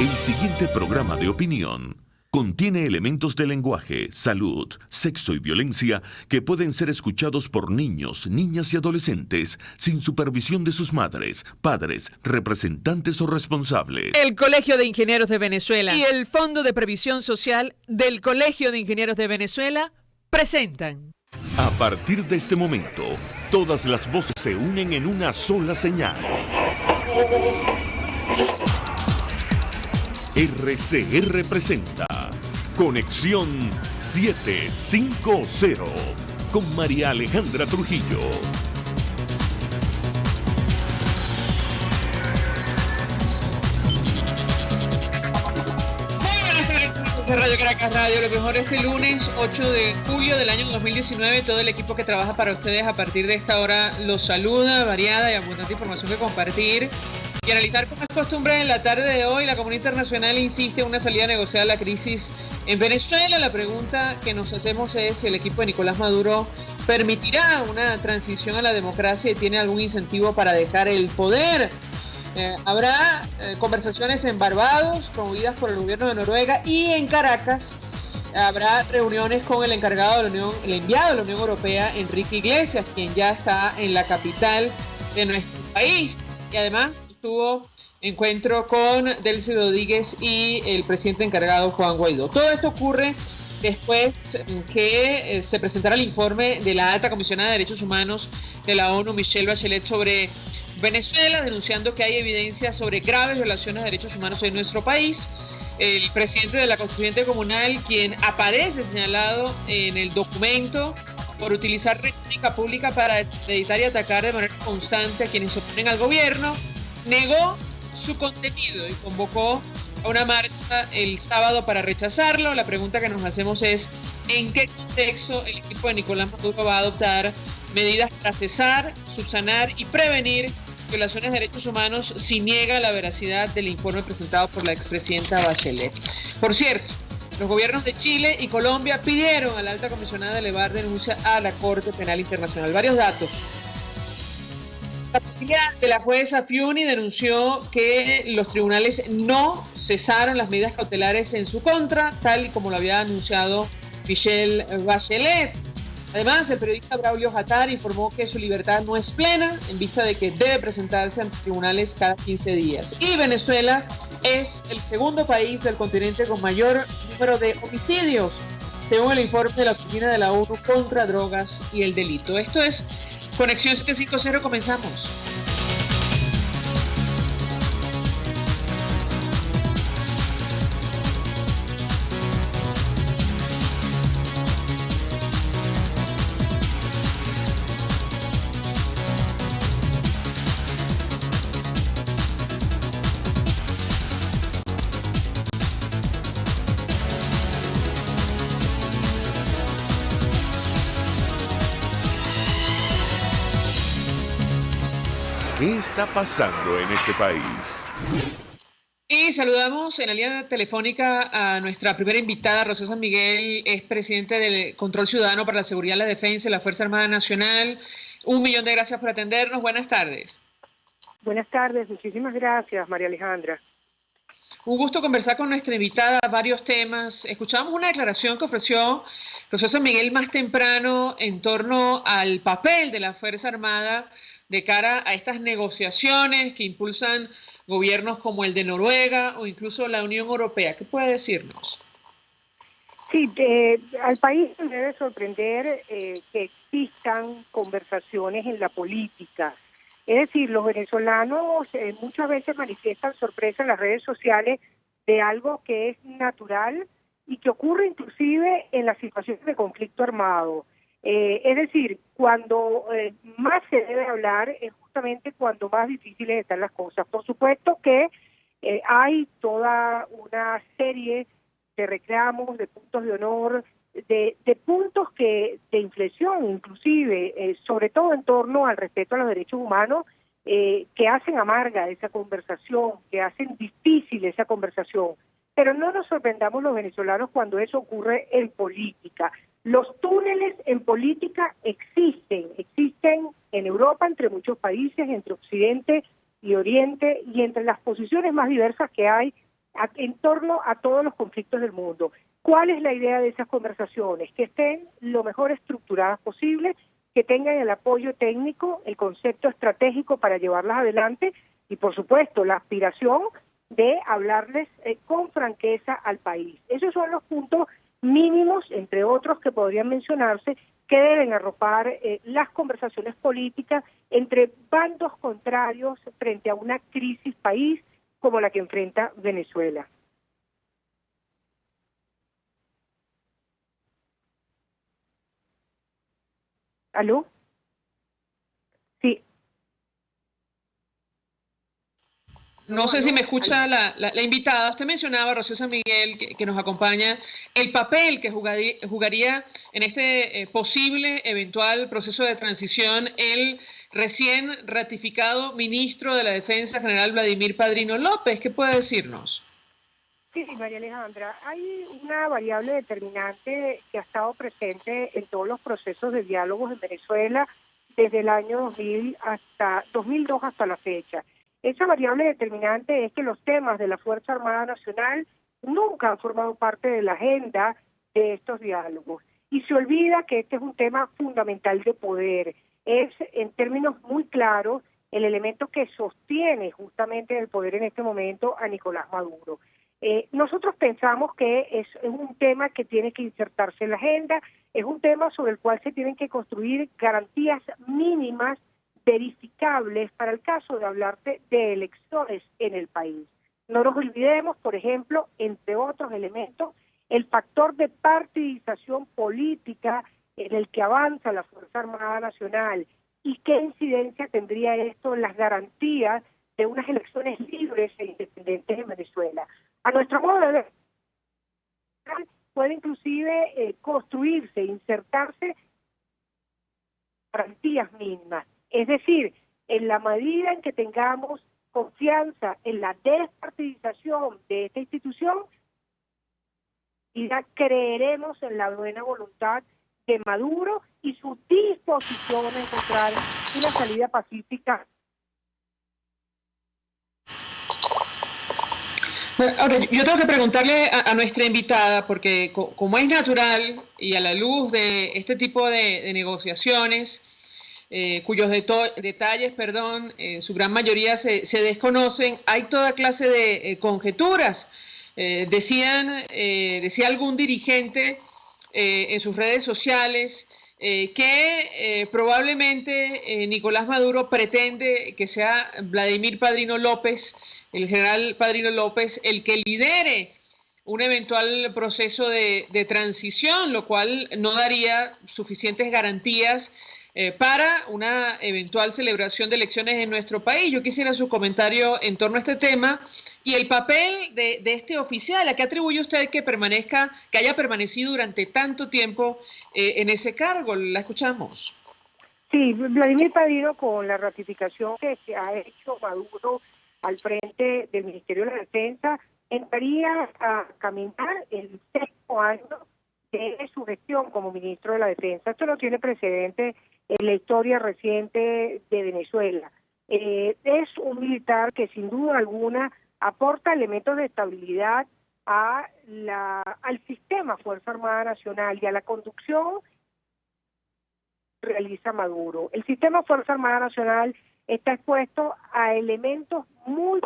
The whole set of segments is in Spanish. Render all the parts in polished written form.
El siguiente programa de opinión contiene elementos de lenguaje, salud, sexo y violencia que pueden ser escuchados por niños, niñas y adolescentes sin supervisión de sus madres, padres, representantes o responsables. El Colegio de Ingenieros de Venezuela y el Fondo de Previsión Social del Colegio de Ingenieros de Venezuela presentan. A partir de este momento, todas las voces se unen en una sola señal. RCR presenta Conexión 750 con María Alejandra Trujillo. Radio Caracas Radio, lo mejor este lunes 8 de julio del año 2019. Todo el equipo que trabaja para ustedes a partir de esta hora los saluda, variada y abundante información que compartir y analizar como es costumbre en la tarde de hoy. La comunidad internacional insiste en una salida negociada a la crisis en Venezuela. La pregunta que nos hacemos es si el equipo de Nicolás Maduro permitirá una transición a la democracia y tiene algún incentivo para dejar el poder. Habrá conversaciones en Barbados promovidas por el gobierno de Noruega, y en Caracas habrá reuniones con el encargado de la Unión, el enviado de la Unión Europea, Enrique Iglesias, quien ya está en la capital de nuestro país, y además tuvo encuentro con Delcy Rodríguez y el presidente encargado Juan Guaidó. Todo esto ocurre después que se presentara el informe de la alta comisionada de Derechos Humanos de la ONU, Michelle Bachelet, sobre Venezuela, denunciando que hay evidencia sobre graves violaciones de derechos humanos en nuestro país. El presidente de la Constituyente Comunal, quien aparece señalado en el documento por utilizar retórica pública para desacreditar y atacar de manera constante a quienes se oponen al gobierno, negó su contenido y convocó a una marcha el sábado para rechazarlo. La pregunta que nos hacemos es: ¿en qué contexto el equipo de Nicolás Maduro va a adoptar medidas para cesar, subsanar y prevenir violaciones de derechos humanos si niega la veracidad del informe presentado por la expresidenta Bachelet? Por cierto, los gobiernos de Chile y Colombia pidieron a la alta comisionada de elevar denuncia a la Corte Penal Internacional. Varios datos. La familia de la jueza Fiuni denunció que los tribunales no cesaron las medidas cautelares en su contra, tal y como lo había anunciado Michelle Bachelet. Además, el periodista Braulio Jatar informó que su libertad no es plena en vista de que debe presentarse ante tribunales cada 15 días. Y Venezuela es el segundo país del continente con mayor número de homicidios, según el informe de la Oficina de la ONU contra Drogas y el Delito. Esto es Conexión 750, comenzamos. ¿Qué está pasando en este país? Y saludamos en la línea telefónica a nuestra primera invitada, Rocío San Miguel, es presidente del Control Ciudadano para la Seguridad, la Defensa y la Fuerza Armada Nacional. 1.000.000 de gracias por atendernos. Buenas tardes. Buenas tardes, muchísimas gracias, María Alejandra. Un gusto conversar con nuestra invitada, varios temas. Escuchamos una declaración que ofreció Rocío San Miguel más temprano en torno al papel de la Fuerza Armada de cara a estas negociaciones que impulsan gobiernos como el de Noruega o incluso la Unión Europea. ¿Qué puede decirnos? Sí, al país le debe sorprender que existan conversaciones en la política. Es decir, los venezolanos muchas veces manifiestan sorpresa en las redes sociales de algo que es natural y que ocurre inclusive en las situaciones de conflicto armado. Es decir, cuando más se debe hablar es justamente cuando más difíciles están las cosas. Por supuesto que hay toda una serie de reclamos, de puntos de honor, de puntos de inflexión inclusive, sobre todo en torno al respeto a los derechos humanos, que hacen amarga esa conversación, que hacen difícil esa conversación. Pero no nos sorprendamos los venezolanos cuando eso ocurre en política. Los túneles en política existen en Europa, entre muchos países, entre Occidente y Oriente, y entre las posiciones más diversas que hay en torno a todos los conflictos del mundo. ¿Cuál es la idea de esas conversaciones? Que estén lo mejor estructuradas posible, que tengan el apoyo técnico, el concepto estratégico para llevarlas adelante y, por supuesto, la aspiración de hablarles con franqueza al país. Esos son los puntos mínimos, entre otros, que podrían mencionarse, que deben arropar las conversaciones políticas entre bandos contrarios frente a una crisis país como la que enfrenta Venezuela. ¿Aló? Sí. No sé si me escucha la invitada. Usted mencionaba, Rocío San Miguel, que nos acompaña, el papel que jugaría en este posible, eventual proceso de transición el recién ratificado ministro de la Defensa, general Vladimir Padrino López. ¿Qué puede decirnos? Sí, María Alejandra, hay una variable determinante que ha estado presente en todos los procesos de diálogos en Venezuela desde el año 2002 hasta la fecha. Esa variable determinante es que los temas de la Fuerza Armada Nacional nunca han formado parte de la agenda de estos diálogos. Y se olvida que este es un tema fundamental de poder. Es, en términos muy claros, el elemento que sostiene justamente el poder en este momento a Nicolás Maduro. Nosotros pensamos que es un tema que tiene que insertarse en la agenda, es un tema sobre el cual se tienen que construir garantías mínimas verificables para el caso de hablarse de elecciones en el país. No nos olvidemos, por ejemplo, entre otros elementos, el factor de partidización política en el que avanza la Fuerza Armada Nacional y qué incidencia tendría esto en las garantías de unas elecciones libres e independientes en Venezuela. A nuestro modo de ver, puede inclusive construirse, insertarse garantías mínimas. Es decir, en la medida en que tengamos confianza en la despartidización de esta institución, y creeremos en la buena voluntad de Maduro y su disposición a encontrar una salida pacífica. Ahora, yo tengo que preguntarle a nuestra invitada, porque como es natural y a la luz de este tipo de negociaciones, cuyos detalles, su gran mayoría se desconocen, hay toda clase de conjeturas. Decía algún dirigente en sus redes sociales que probablemente Nicolás Maduro pretende que sea Vladimir Padrino López, el general Padrino López, el que lidere un eventual proceso de transición, lo cual no daría suficientes garantías para una eventual celebración de elecciones en nuestro país. Yo quisiera su comentario en torno a este tema y el papel de este oficial. ¿A qué atribuye usted que haya permanecido durante tanto tiempo en ese cargo? La escuchamos. Sí, Vladimir Padrino, con la ratificación que se ha hecho Maduro al frente del Ministerio de la Defensa, entraría a caminar el 6º año de su gestión como ministro de la Defensa. Esto no tiene precedente en la historia reciente de Venezuela. Es un militar que sin duda alguna aporta elementos de estabilidad al sistema Fuerza Armada Nacional y a la conducción que realiza Maduro. El sistema Fuerza Armada Nacional está expuesto a elementos muy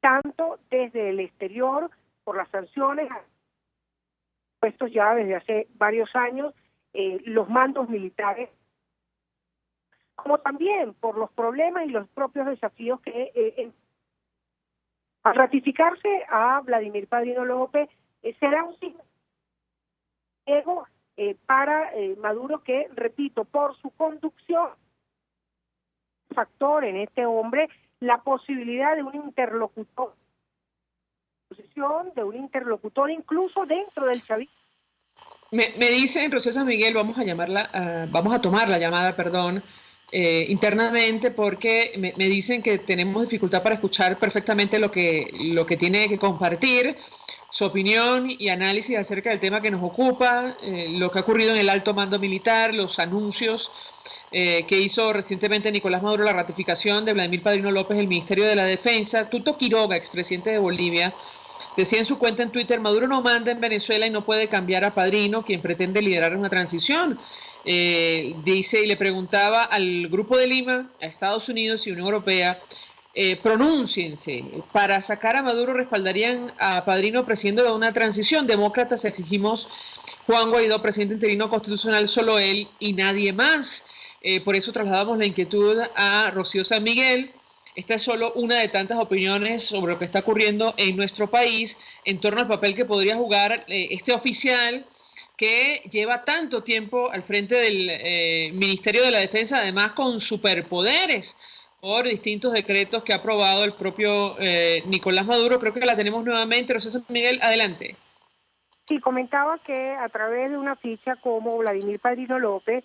tanto desde el exterior por las sanciones puestos ya desde hace varios años los mandos militares, como también por los problemas y los propios desafíos que al ratificarse a Vladimir Padrino López será un signo para Maduro que, repito, por su conducción, factor en este hombre la posibilidad de un interlocutor, de un interlocutor incluso dentro del chavismo. Me dicen, Rocío San Miguel, vamos a tomar la llamada, internamente, porque me dicen que tenemos dificultad para escuchar perfectamente lo que tiene que compartir, su opinión y análisis acerca del tema que nos ocupa, lo que ha ocurrido en el alto mando militar, los anuncios que hizo recientemente Nicolás Maduro, la ratificación de Vladimir Padrino López, el Ministerio de la Defensa. Tuto Quiroga, expresidente de Bolivia, decía en su cuenta en Twitter: Maduro no manda en Venezuela y no puede cambiar a Padrino, quien pretende liderar una transición. Dice, y le preguntaba al Grupo de Lima, a Estados Unidos y Unión Europea, pronúnciense, para sacar a Maduro respaldarían a Padrino presidiendo de una transición. Demócratas exigimos Juan Guaidó, presidente interino constitucional, solo él y nadie más. Por eso trasladamos la inquietud a Rocío San Miguel. Esta es solo una de tantas opiniones sobre lo que está ocurriendo en nuestro país en torno al papel que podría jugar este oficial que lleva tanto tiempo al frente del Ministerio de la Defensa, además con superpoderes por distintos decretos que ha aprobado el propio Nicolás Maduro. Creo que la tenemos nuevamente. Rocío Miguel, adelante. Sí, comentaba que a través de una ficha como Vladimir Padrino López,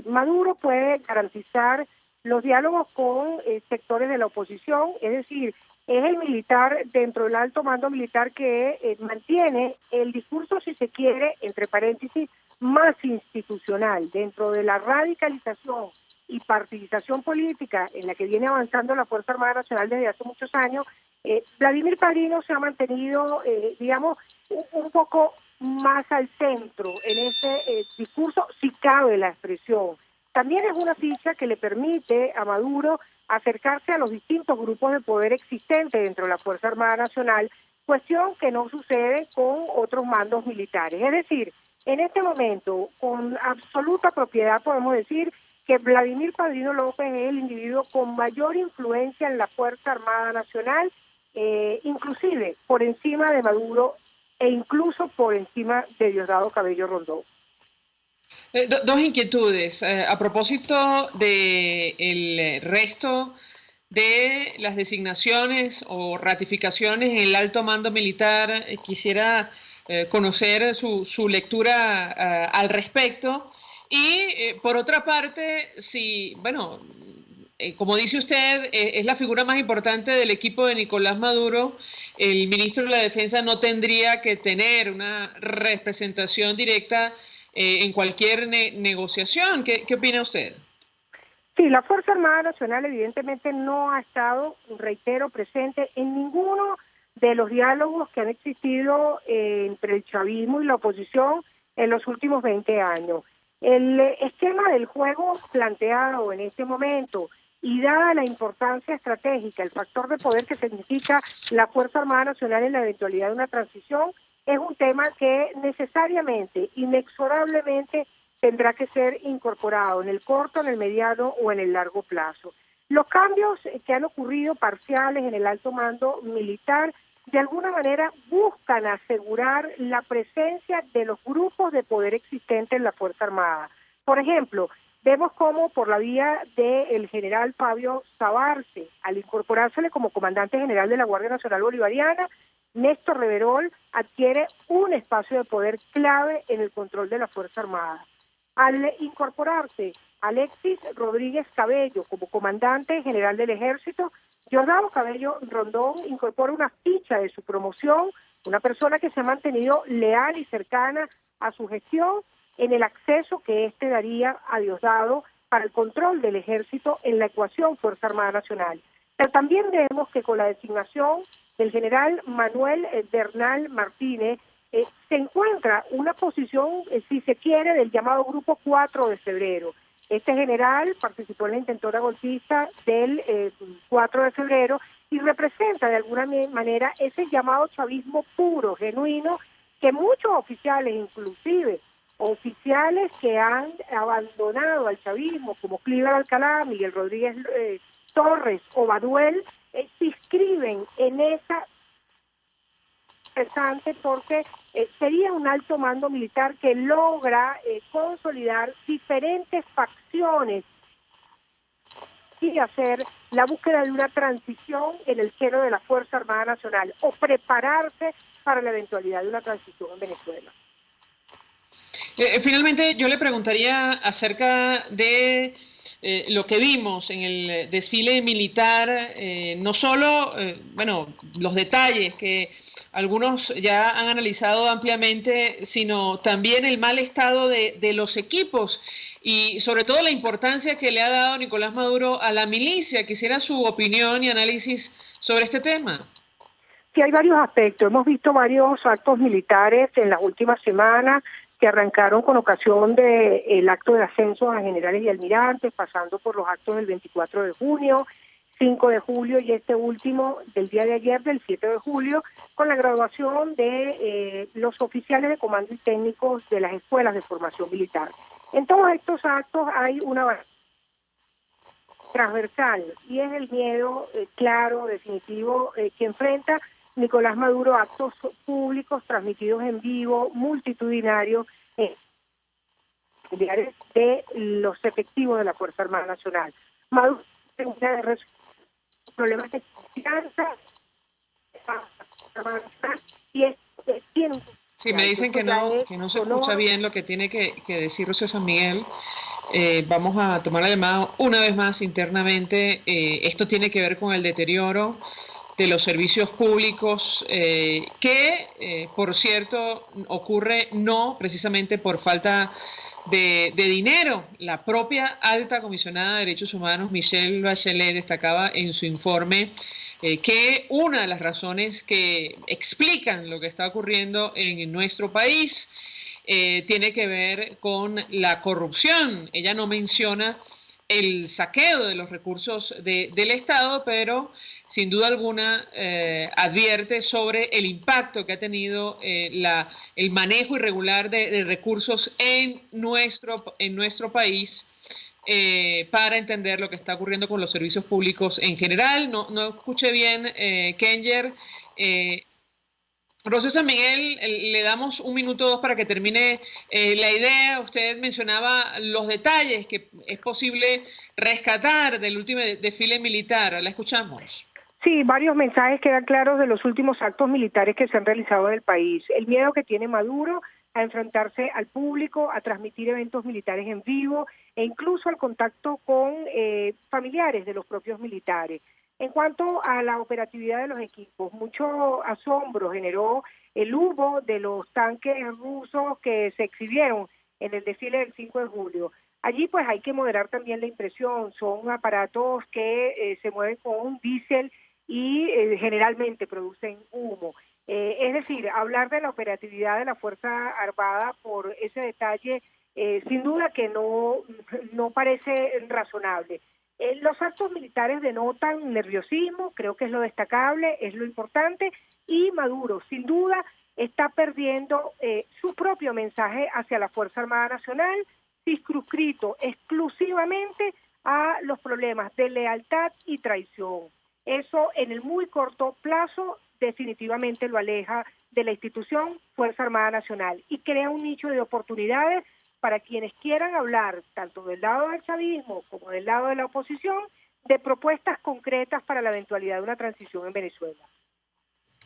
Maduro puede garantizar los diálogos con sectores de la oposición, es decir, es el militar dentro del alto mando militar que mantiene el discurso, si se quiere, entre paréntesis, más institucional, dentro de la radicalización y partidización política en la que viene avanzando la Fuerza Armada Nacional desde hace muchos años. Vladimir Padrino se ha mantenido, digamos, un poco más al centro en ese discurso, si cabe la expresión. También es una ficha que le permite a Maduro acercarse a los distintos grupos de poder existentes dentro de la Fuerza Armada Nacional, cuestión que no sucede con otros mandos militares. Es decir, en este momento, con absoluta propiedad podemos decir que Vladimir Padrino López es el individuo con mayor influencia en la Fuerza Armada Nacional, inclusive por encima de Maduro e incluso por encima de Diosdado Cabello Rondón. Dos inquietudes. A propósito del resto de las designaciones o ratificaciones en el alto mando militar, quisiera conocer su lectura al respecto. Y por otra parte, si, bueno, como dice usted, es la figura más importante del equipo de Nicolás Maduro, el ministro de la Defensa no tendría que tener una representación directa en cualquier negociación. ¿Qué opina usted? Sí, la Fuerza Armada Nacional evidentemente no ha estado, reitero, presente en ninguno de los diálogos que han existido entre el chavismo y la oposición en los últimos 20 años. El esquema del juego planteado en este momento y dada la importancia estratégica, el factor de poder que significa la Fuerza Armada Nacional en la eventualidad de una transición, es un tema que necesariamente, inexorablemente, tendrá que ser incorporado en el corto, en el mediano o en el largo plazo. Los cambios que han ocurrido parciales en el alto mando militar, de alguna manera buscan asegurar la presencia de los grupos de poder existentes en la Fuerza Armada. Por ejemplo, vemos cómo por la vía del general Fabio Sabarce, al incorporársele como comandante general de la Guardia Nacional Bolivariana, Néstor Reverol adquiere un espacio de poder clave en el control de la Fuerza Armada. Al incorporarse Alexis Rodríguez Cabello como comandante general del Ejército, Diosdado Cabello Rondón incorpora una ficha de su promoción, una persona que se ha mantenido leal y cercana a su gestión en el acceso que éste daría a Diosdado para el control del Ejército en la ecuación Fuerza Armada Nacional. Pero también vemos que con la designación del general Manuel Bernal Martínez, se encuentra una posición, si se quiere, del llamado Grupo 4 de febrero. Este general participó en la intentora golpista del 4 de febrero y representa de alguna manera ese llamado chavismo puro, genuino, que muchos oficiales, inclusive oficiales que han abandonado al chavismo, como Cleaver Alcalá, Miguel Rodríguez Torres o Baduel, se inscriben en esa interesante porque sería un alto mando militar que logra consolidar diferentes facciones y hacer la búsqueda de una transición en el seno de la Fuerza Armada Nacional o prepararse para la eventualidad de una transición en Venezuela. Finalmente, yo le preguntaría acerca de lo que vimos en el desfile militar, no solo, bueno, los detalles que algunos ya han analizado ampliamente, sino también el mal estado de los equipos y sobre todo la importancia que le ha dado Nicolás Maduro a la milicia. Quisiera su opinión y análisis sobre este tema. Sí, hay varios aspectos. Hemos visto varios actos militares en las últimas semanas que arrancaron con ocasión del acto de ascenso a generales y almirantes, pasando por los actos del 24 de junio, 5 de julio y este último del día de ayer, del 7 de julio, con la graduación de los oficiales de comando y técnicos de las escuelas de formación militar. En todos estos actos hay una transversal y es el miedo claro, definitivo, que enfrenta Nicolás Maduro a actos públicos transmitidos en vivo, multitudinarios, de los efectivos de la Fuerza Armada Nacional. Maduro tiene problemas de confianza y tiene. Sí, me dicen que no se escucha bien lo que tiene que decir Rocío San Miguel. Vamos a tomar la llamada una vez más internamente. Esto tiene que ver con el deterioro de los servicios públicos, que, por cierto, ocurre no precisamente por falta de dinero. La propia alta comisionada de Derechos Humanos, Michelle Bachelet, destacaba en su informe que una de las razones que explican lo que está ocurriendo en nuestro país tiene que ver con la corrupción. Ella no menciona el saqueo de los recursos del Estado, pero sin duda alguna advierte sobre el impacto que ha tenido el manejo irregular de recursos en nuestro país, para entender lo que está ocurriendo con los servicios públicos en general. No escuché bien, Kenger. Rocío San Miguel, le damos un minuto o dos para que termine la idea. Usted mencionaba los detalles que es posible rescatar del último desfile militar. La escuchamos. Sí, varios mensajes quedan claros de los últimos actos militares que se han realizado en el país. El miedo que tiene Maduro a enfrentarse al público, a transmitir eventos militares en vivo e incluso al contacto con familiares de los propios militares. En cuanto a la operatividad de los equipos, mucho asombro generó el humo de los tanques rusos que se exhibieron en el desfile del 5 de julio. Allí pues hay que moderar también la impresión, son aparatos que se mueven con diésel y generalmente producen humo. Es decir, hablar de la operatividad de la Fuerza Armada por ese detalle, sin duda que no parece razonable. Los actos militares denotan nerviosismo, creo que es lo destacable, es lo importante, y Maduro, sin duda, está perdiendo su propio mensaje hacia la Fuerza Armada Nacional, circunscrito exclusivamente a los problemas de lealtad y traición. Eso, en el muy corto plazo, definitivamente lo aleja de la institución Fuerza Armada Nacional y crea un nicho de oportunidades para quienes quieran hablar, tanto del lado del chavismo como del lado de la oposición, de propuestas concretas para la eventualidad de una transición en Venezuela.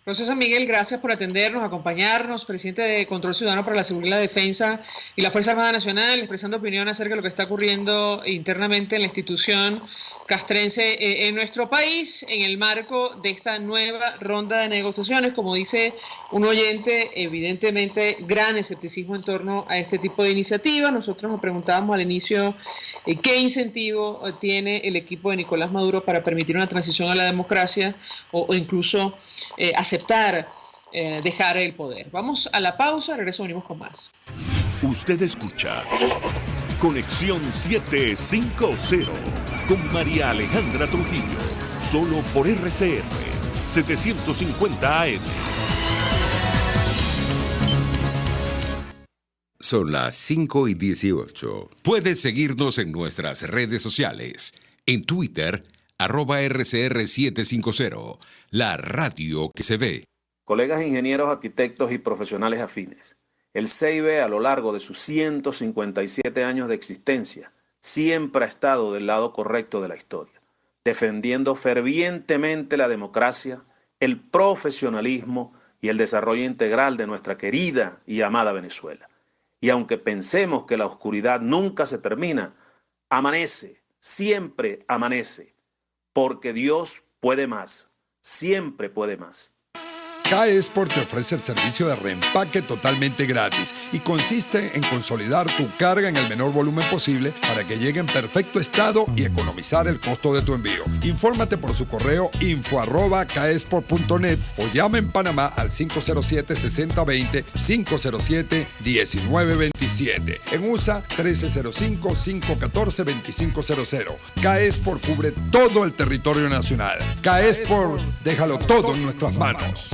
Rocío San Miguel, gracias por atendernos, acompañarnos, presidente de Control Ciudadano para la Seguridad, la Defensa y la Fuerza Armada Nacional, expresando opinión acerca de lo que está ocurriendo internamente en la institución castrense en nuestro país, en el marco de esta nueva ronda de negociaciones. Como dice un oyente, evidentemente gran escepticismo en torno a este tipo de iniciativas. Nosotros nos preguntábamos al inicio qué incentivo tiene el equipo de Nicolás Maduro para permitir una transición a la democracia o incluso aceptar dejar el poder. Vamos a la pausa, regreso, venimos con más. Usted escucha Conexión 750 con María Alejandra Trujillo, solo por RCR 750 AM. Son las 5:18. Puedes seguirnos en nuestras redes sociales. En Twitter, @RCR750, la radio que se ve. Colegas ingenieros, arquitectos y profesionales afines, el CIB a lo largo de sus 157 años de existencia siempre ha estado del lado correcto de la historia, defendiendo fervientemente la democracia, el profesionalismo y el desarrollo integral de nuestra querida y amada Venezuela. Y aunque pensemos que la oscuridad nunca se termina, amanece, siempre amanece, porque Dios puede más, siempre puede más. CAE Export te ofrece el servicio de reempaque totalmente gratis y consiste en consolidar tu carga en el menor volumen posible para que llegue en perfecto estado y economizar el costo de tu envío. Infórmate por su correo info@caesport.net o llama en Panamá al 507-6020, 507-1927. En USA 1305-514-2500. CAE Export cubre todo el territorio nacional. CAE Export, déjalo todo en nuestras manos.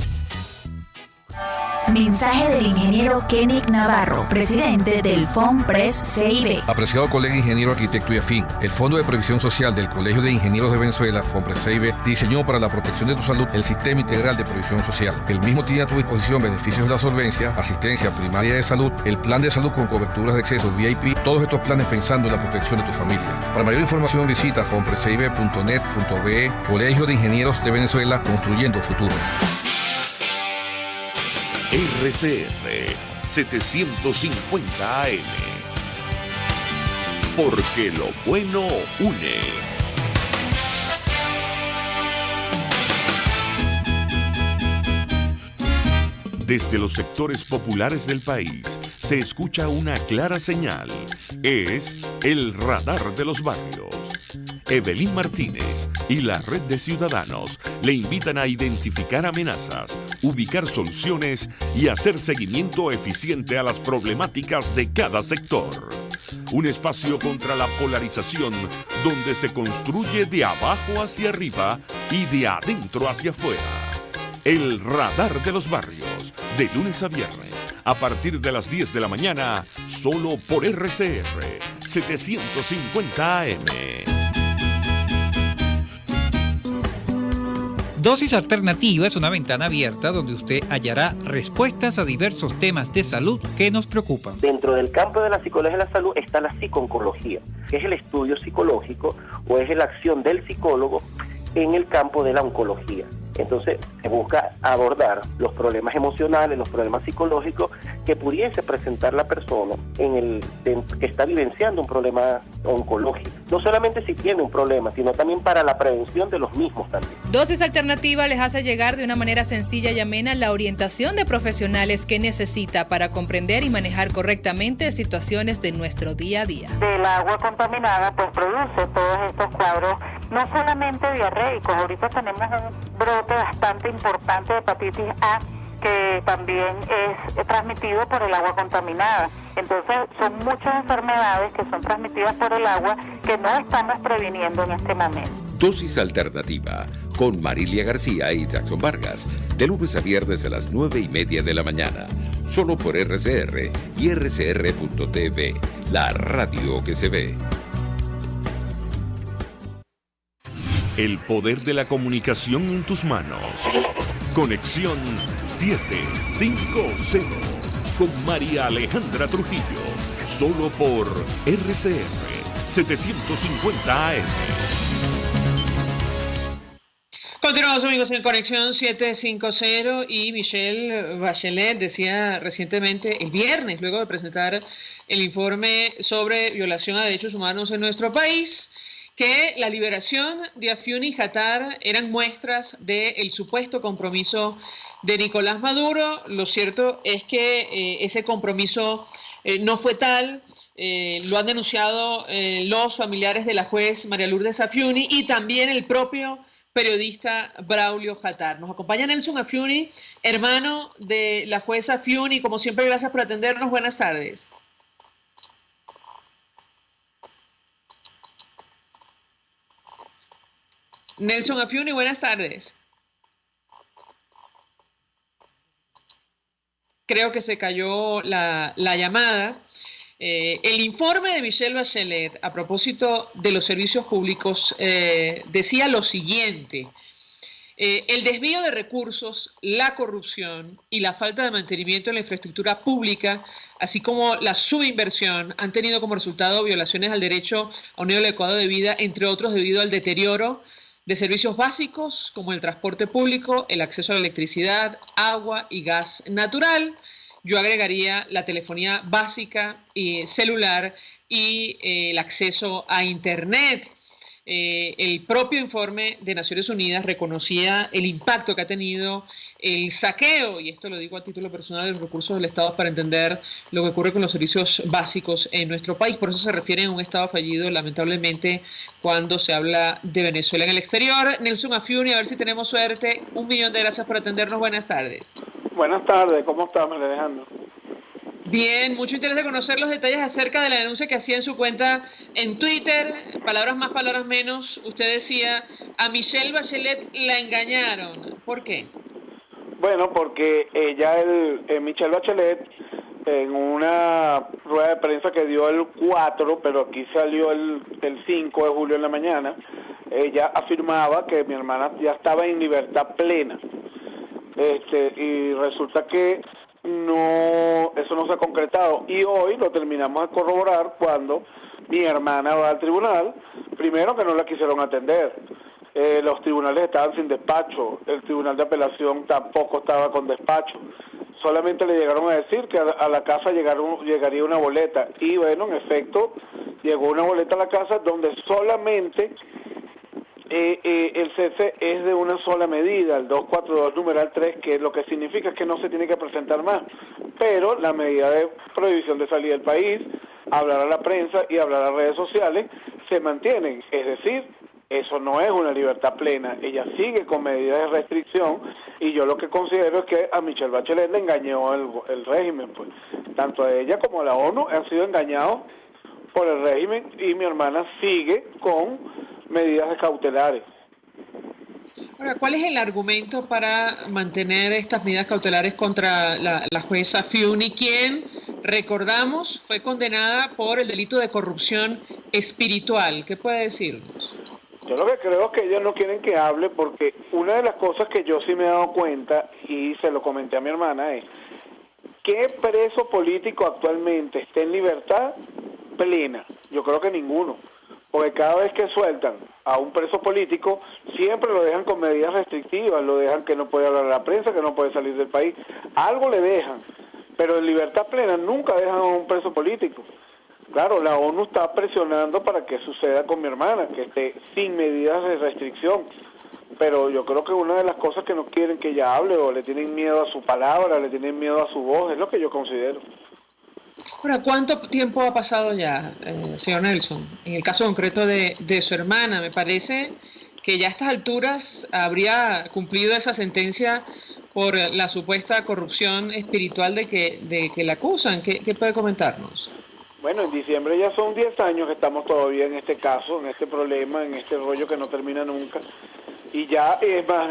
Mensaje del ingeniero Kenick Navarro, presidente del FOMPRES CIB. Apreciado colega ingeniero, arquitecto y afín, el Fondo de Previsión Social del Colegio de Ingenieros de Venezuela, FOMPRES CIB, diseñó para la protección de tu salud el Sistema Integral de Previsión Social. El mismo tiene a tu disposición beneficios de la solvencia, asistencia primaria de salud, el plan de salud con coberturas de acceso VIP, todos estos planes pensando en la protección de tu familia. Para mayor información visita fomprescib.net.be, Colegio de Ingenieros de Venezuela, construyendo futuro. RCR 750 AM. Porque lo bueno une. Desde los sectores populares del país se escucha una clara señal. Es el radar de los barrios. Evelyn Martínez y la Red de Ciudadanos le invitan a identificar amenazas, ubicar soluciones y hacer seguimiento eficiente a las problemáticas de cada sector. Un espacio contra la polarización donde se construye de abajo hacia arriba y de adentro hacia afuera. El radar de los barrios, de lunes a viernes, a partir de las 10 de la mañana, solo por RCR 750 AM. Dosis Alternativa es una ventana abierta donde usted hallará respuestas a diversos temas de salud que nos preocupan. Dentro del campo de la psicología de la salud está la psico-oncología, que es el estudio psicológico o es la acción del psicólogo en el campo de la oncología. Entonces se busca abordar los problemas emocionales, los problemas psicológicos que pudiese presentar la persona que está vivenciando un problema oncológico. No solamente si tiene un problema, sino también para la prevención de los mismos también. Dosis Alternativa les hace llegar de una manera sencilla y amena la orientación de profesionales que necesita para comprender y manejar correctamente situaciones de nuestro día a día. El agua contaminada pues produce todos estos cuadros, no solamente diarreicos, ahorita tenemos un brote bastante importante de hepatitis A que también es transmitido por el agua contaminada. Entonces son muchas enfermedades que son transmitidas por el agua que no estamos previniendo en este momento. Dosis Alternativa con Marilia García y Jackson Vargas, de lunes a viernes a las 9:30 de la mañana, solo por RCR y RCR.tv, la radio que se ve. El poder de la comunicación en tus manos. Conexión 750 con María Alejandra Trujillo. Solo por RCR 750 AM. Continuamos, amigos, en Conexión 750 y Michelle Bachelet decía recientemente, el viernes, luego de presentar el informe sobre violación a derechos humanos en nuestro país, que la liberación de Afiuni y Hatar eran muestras del supuesto compromiso de Nicolás Maduro. Lo cierto es que ese compromiso no fue tal. Lo han denunciado los familiares de la juez María Lourdes Afiuni y también el propio periodista Braulio Hatar. Nos acompaña Nelson Afiuni, hermano de la jueza Afiuni. Como siempre, gracias por atendernos. Buenas tardes. Nelson Afiuni, buenas tardes. Creo que se cayó la llamada. El informe de Michelle Bachelet a propósito de los servicios públicos decía lo siguiente: el desvío de recursos, la corrupción y la falta de mantenimiento en la infraestructura pública, así como la subinversión, han tenido como resultado violaciones al derecho a un nivel adecuado de vida, entre otros debido al deterioro de servicios básicos como el transporte público, el acceso a la electricidad, agua y gas natural. Yo agregaría la telefonía básica y celular y el acceso a Internet. el propio informe de Naciones Unidas reconocía el impacto que ha tenido el saqueo, y esto lo digo a título personal, de los recursos del Estado para entender lo que ocurre con los servicios básicos en nuestro país. Por eso se refiere a un Estado fallido, lamentablemente, cuando se habla de Venezuela en el exterior. Nelson Afiuni, a ver si tenemos suerte. 1.000.000 de gracias por atendernos. Buenas tardes. Buenas tardes, ¿cómo está, María Alejandra? Bien, mucho interés de conocer los detalles acerca de la denuncia que hacía en su cuenta en Twitter, palabras más, palabras menos. Usted decía, a Michelle Bachelet la engañaron. ¿Por qué? Bueno, porque Michelle Bachelet, en una rueda de prensa que dio el 4, pero aquí salió el 5 de julio en la mañana, ella afirmaba que mi hermana ya estaba en libertad plena. Y resulta que eso no se ha concretado, y hoy lo terminamos de corroborar cuando mi hermana va al tribunal. Primero, que no la quisieron atender, los tribunales estaban sin despacho, el tribunal de apelación tampoco estaba con despacho, solamente le llegaron a decir que a la casa llegaría una boleta, y bueno, en efecto llegó una boleta a la casa donde solamente el cese es de una sola medida, el 242 numeral 3, que lo que significa es que no se tiene que presentar más, pero la medida de prohibición de salir del país, hablar a la prensa y hablar a redes sociales se mantienen, es decir, eso no es una libertad plena, ella sigue con medidas de restricción, y yo lo que considero es que a Michelle Bachelet le engañó el régimen, pues tanto a ella como a la ONU han sido engañados por el régimen, y mi hermana sigue con medidas cautelares. Ahora, ¿cuál es el argumento para mantener estas medidas cautelares contra la jueza Afiuni, quien, recordamos, fue condenada por el delito de corrupción espiritual? ¿Qué puede decirnos? Yo lo que creo es que ellos no quieren que hable, porque una de las cosas que yo sí me he dado cuenta, y se lo comenté a mi hermana, es ¿qué preso político actualmente está en libertad plena? Yo creo que ninguno. Porque cada vez que sueltan a un preso político, siempre lo dejan con medidas restrictivas, lo dejan que no puede hablar a la prensa, que no puede salir del país, algo le dejan, pero en libertad plena nunca dejan a un preso político. Claro, la ONU está presionando para que suceda con mi hermana, que esté sin medidas de restricción, pero yo creo que una de las cosas que no quieren que ella hable, o le tienen miedo a su palabra, le tienen miedo a su voz, es lo que yo considero. Ahora, ¿cuánto tiempo ha pasado ya, señor Nelson? En el caso concreto de su hermana, me parece que ya a estas alturas habría cumplido esa sentencia por la supuesta corrupción espiritual de que la acusan. ¿Qué puede comentarnos? Bueno, en diciembre ya son 10 años que estamos todavía en este caso, en este problema, en este rollo que no termina nunca. Y ya, es más,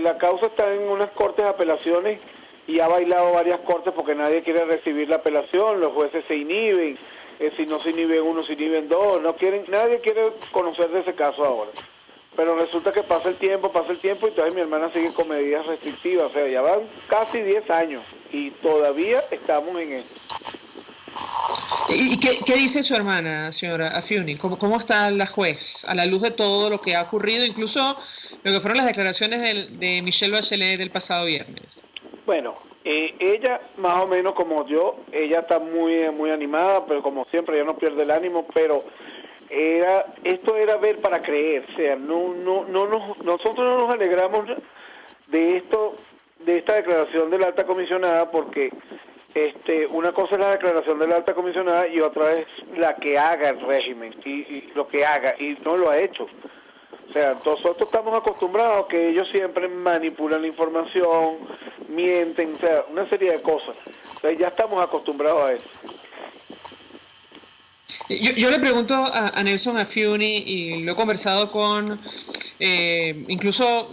la causa está en unas cortes de apelaciones y ha bailado varias cortes porque nadie quiere recibir la apelación, los jueces se inhiben, si no se inhiben uno, se inhiben dos, nadie quiere conocer de ese caso ahora. Pero resulta que pasa el tiempo, y entonces mi hermana sigue con medidas restrictivas, o sea, ya van casi 10 años y todavía estamos en esto. ¿Y qué dice su hermana, señora Afiuni? ¿Cómo está la juez a la luz de todo lo que ha ocurrido, incluso lo que fueron las declaraciones de Michelle Bachelet del pasado viernes? Bueno, ella más o menos como yo, ella está muy animada, pero como siempre ella no pierde el ánimo, pero esto era ver para creer, o sea, nosotros no nos alegramos de esta declaración de la alta comisionada, porque una cosa es la declaración de la alta comisionada y otra es la que haga el régimen y lo que haga, y no lo ha hecho. O sea, nosotros estamos acostumbrados a que ellos siempre manipulan la información, mienten, o sea, una serie de cosas. O sea, ya estamos acostumbrados a eso. Yo le pregunto a Nelson Afiuni, y lo he conversado con incluso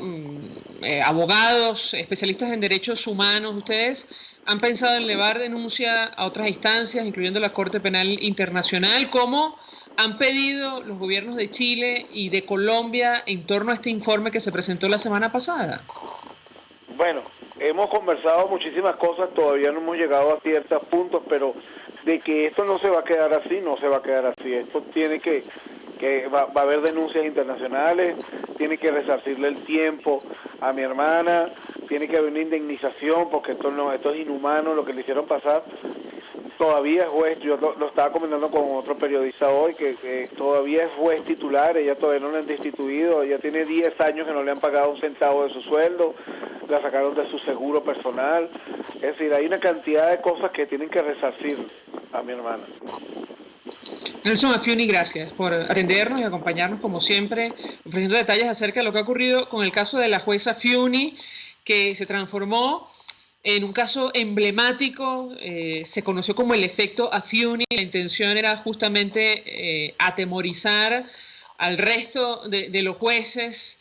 abogados, especialistas en derechos humanos. ¿Ustedes han pensado en elevar denuncia a otras instancias, incluyendo la Corte Penal Internacional, como han pedido los gobiernos de Chile y de Colombia en torno a este informe que se presentó la semana pasada? Bueno, hemos conversado muchísimas cosas, todavía no hemos llegado a ciertos puntos, pero de que esto no se va a quedar así, no se va a quedar así. Esto tiene que va a haber denuncias internacionales, tiene que resarcirle el tiempo a mi hermana, tiene que haber una indemnización, porque esto es inhumano lo que le hicieron pasar. todavía es juez. Yo lo estaba comentando con otro periodista hoy, que todavía es juez titular, ella todavía no la han destituido, ella tiene 10 años que no le han pagado un centavo de su sueldo, la sacaron de su seguro personal. Es decir, hay una cantidad de cosas que tienen que resarcir a mi hermana. Nelson Afiuni, gracias por atendernos y acompañarnos como siempre, ofreciendo detalles acerca de lo que ha ocurrido con el caso de la jueza Afiuni, que se transformó en un caso emblemático. Se conoció como el efecto Afiuni. La intención era justamente atemorizar al resto de los jueces,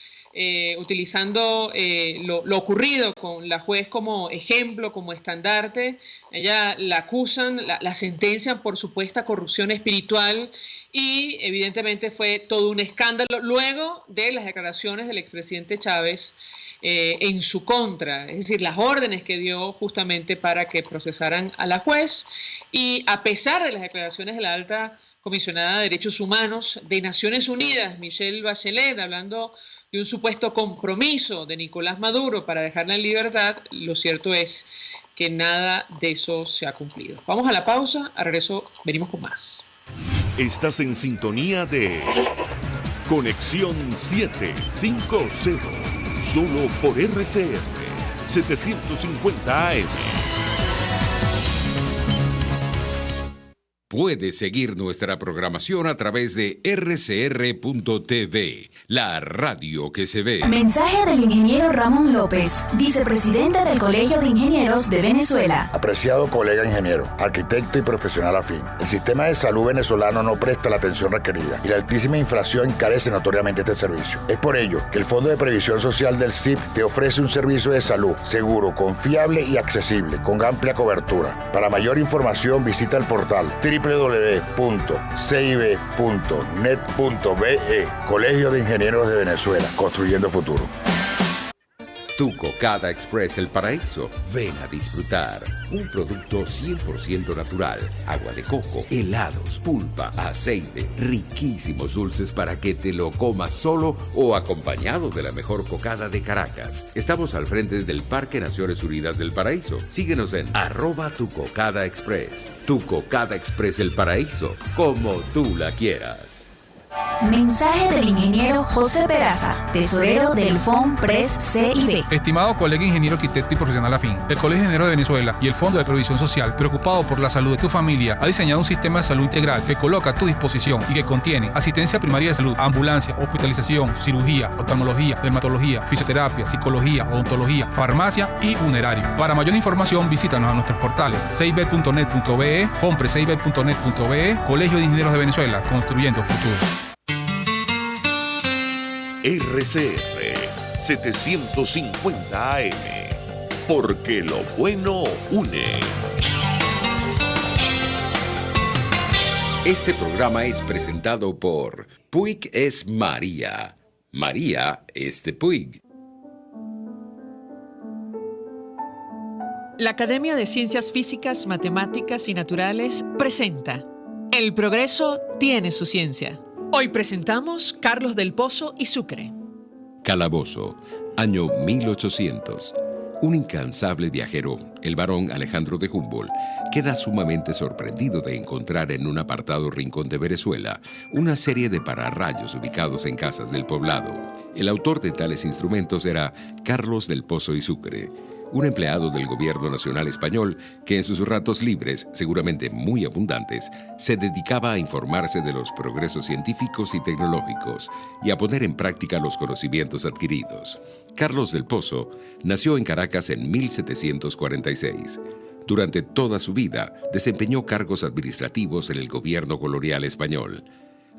utilizando lo ocurrido con la juez como ejemplo, como estandarte. Ella la acusan, la sentencian por supuesta corrupción espiritual y evidentemente fue todo un escándalo luego de las declaraciones del expresidente Chávez en su contra, es decir, las órdenes que dio justamente para que procesaran a la juez. Y a pesar de las declaraciones de la alta comisionada de Derechos Humanos de Naciones Unidas, Michelle Bachelet, hablando de un supuesto compromiso de Nicolás Maduro para dejarla en libertad, lo cierto es que nada de eso se ha cumplido. Vamos a la pausa, a regreso venimos con más. Estás en sintonía de Conexión 750, solo por RCR 750 AM. Puedes seguir nuestra programación a través de rcr.tv, la radio que se ve. Mensaje del ingeniero Ramón López, vicepresidente del Colegio de Ingenieros de Venezuela. Apreciado colega ingeniero, arquitecto y profesional afín, el sistema de salud venezolano no presta la atención requerida y la altísima inflación encarece notoriamente este servicio. Es por ello que el Fondo de Previsión Social del CIP te ofrece un servicio de salud seguro, confiable y accesible, con amplia cobertura. Para mayor información visita el portal www.cib.net.be, Colegio de Ingenieros de Venezuela, construyendo futuro. Tu Cocada Express El Paraíso. Ven a disfrutar. Un producto 100% natural. Agua de coco, helados, pulpa, aceite, riquísimos dulces para que te lo comas solo o acompañado de la mejor cocada de Caracas. Estamos al frente del Parque Naciones Unidas del Paraíso. Síguenos en @tucocadaexpress. Tu Cocada Express El Paraíso, como tú la quieras. Mensaje del ingeniero José Peraza, tesorero del FOMPRES CIB. Estimado colega ingeniero, arquitecto y profesional afín, el Colegio de Ingenieros de Venezuela y el Fondo de Previsión Social, preocupado por la salud de tu familia, ha diseñado un sistema de salud integral que coloca a tu disposición y que contiene asistencia primaria de salud, ambulancia, hospitalización, cirugía, oftalmología, dermatología, fisioterapia, psicología, odontología, farmacia y funerario. Para mayor información, visítanos a nuestros portales cib.net.be, fomprescib.net.be, Colegio de Ingenieros de Venezuela, construyendo futuro. RCR 750 AM, porque lo bueno une. Este programa es presentado por Puig es María. María es de Puig. La Academia de Ciencias Físicas, Matemáticas y Naturales presenta El progreso tiene su ciencia. Hoy presentamos Carlos del Pozo y Sucre. Calabozo, año 1800. Un incansable viajero, el barón Alejandro de Humboldt, queda sumamente sorprendido de encontrar en un apartado rincón de Venezuela una serie de pararrayos ubicados en casas del poblado. El autor de tales instrumentos era Carlos del Pozo y Sucre, un empleado del gobierno nacional español que en sus ratos libres, seguramente muy abundantes, se dedicaba a informarse de los progresos científicos y tecnológicos y a poner en práctica los conocimientos adquiridos. Carlos del Pozo nació en Caracas en 1746. Durante toda su vida desempeñó cargos administrativos en el gobierno colonial español.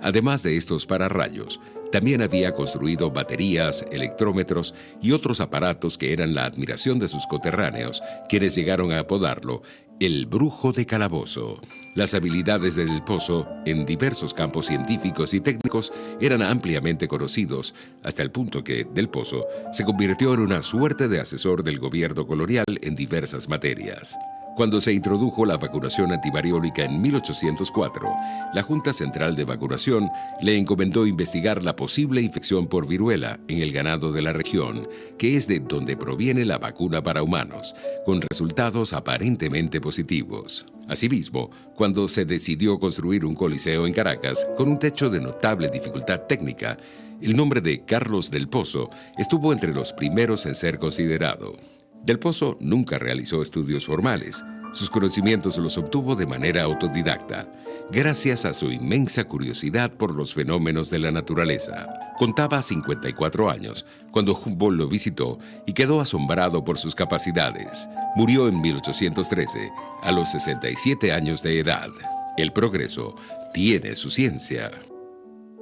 Además de estos pararrayos, también había construido baterías, electrómetros y otros aparatos que eran la admiración de sus coterráneos, quienes llegaron a apodarlo el Brujo de Calabozo. Las habilidades de Del Pozo en diversos campos científicos y técnicos eran ampliamente conocidos, hasta el punto que Del Pozo se convirtió en una suerte de asesor del gobierno colonial en diversas materias. Cuando se introdujo la vacunación antivariólica en 1804, la Junta Central de Vacunación le encomendó investigar la posible infección por viruela en el ganado de la región, que es de donde proviene la vacuna para humanos, con resultados aparentemente positivos. Asimismo, cuando se decidió construir un coliseo en Caracas con un techo de notable dificultad técnica, el nombre de Carlos del Pozo estuvo entre los primeros en ser considerado. Del Pozo nunca realizó estudios formales. Sus conocimientos los obtuvo de manera autodidacta, gracias a su inmensa curiosidad por los fenómenos de la naturaleza. Contaba 54 años cuando Humboldt lo visitó y quedó asombrado por sus capacidades. Murió en 1813, a los 67 años de edad. El progreso tiene su ciencia.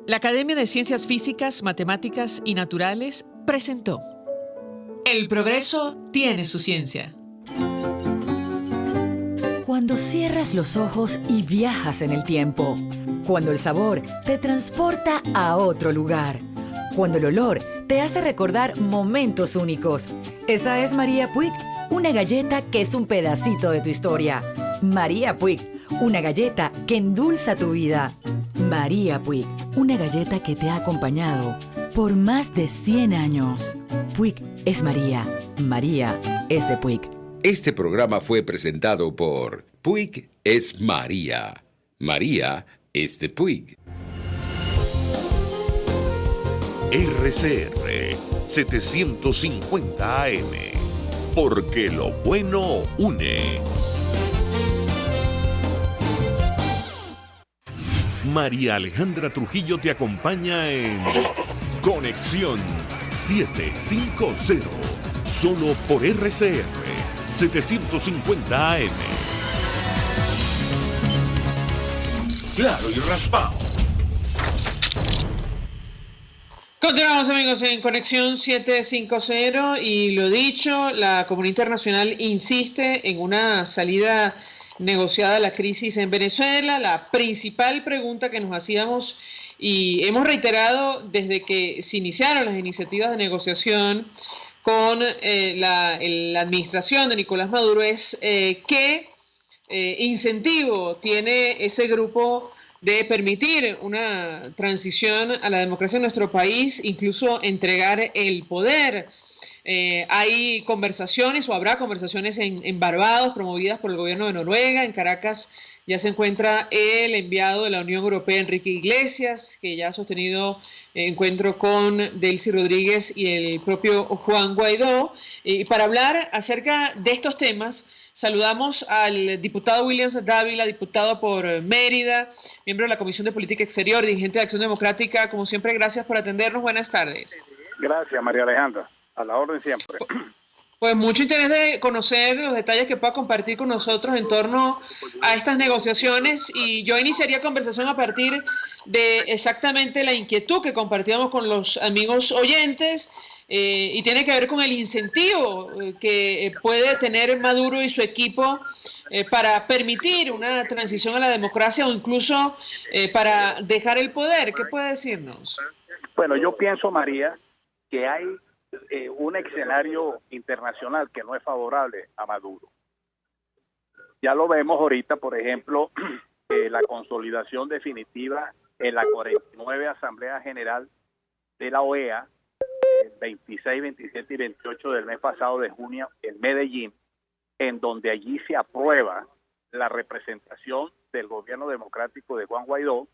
La Academia de Ciencias Físicas, Matemáticas y Naturales presentó El progreso tiene su ciencia. Cuando cierras los ojos y viajas en el tiempo. Cuando el sabor te transporta a otro lugar. Cuando el olor te hace recordar momentos únicos. Esa es María Puig, una galleta que es un pedacito de tu historia. María Puig, una galleta que endulza tu vida. María Puig, una galleta que te ha acompañado por más de 100 años. Puig es María. María es de Puig. Este programa fue presentado por Puig es María. María es de Puig. RCR 750 AM. Porque lo bueno une. María Alejandra Trujillo te acompaña en Conexión 750. Solo por RCR 750 AM. Claro y raspado. Continuamos, amigos, en Conexión 750 y lo dicho, la comunidad internacional insiste en una salida negociada a la crisis en Venezuela. La principal pregunta que nos hacíamos y hemos reiterado desde que se iniciaron las iniciativas de negociación con la administración de Nicolás Maduro es qué incentivo tiene ese grupo de permitir una transición a la democracia en nuestro país, incluso entregar el poder. Hay conversaciones o habrá conversaciones en Barbados promovidas por el gobierno de Noruega. En Caracas ya se encuentra el enviado de la Unión Europea, Enrique Iglesias, que ya ha sostenido encuentro con Delcy Rodríguez y el propio Juan Guaidó. Y para hablar acerca de estos temas, saludamos al diputado Williams Dávila, diputado por Mérida, miembro de la Comisión de Política Exterior, dirigente de Acción Democrática. Como siempre, gracias por atendernos. Buenas tardes. Gracias, María Alejandra. A la orden siempre. Pues mucho interés de conocer los detalles que pueda compartir con nosotros en torno a estas negociaciones, y yo iniciaría conversación a partir de exactamente la inquietud que compartíamos con los amigos oyentes y tiene que ver con el incentivo que puede tener Maduro y su equipo para permitir una transición a la democracia o incluso para dejar el poder. ¿Qué puede decirnos? Bueno, yo pienso, María, que hay un escenario internacional que no es favorable a Maduro. Ya lo vemos ahorita, por ejemplo, la consolidación definitiva en la 49 Asamblea General de la OEA, el 26, 27 y 28 del mes pasado de junio en Medellín, en donde allí se aprueba la representación del gobierno democrático de Juan Guaidó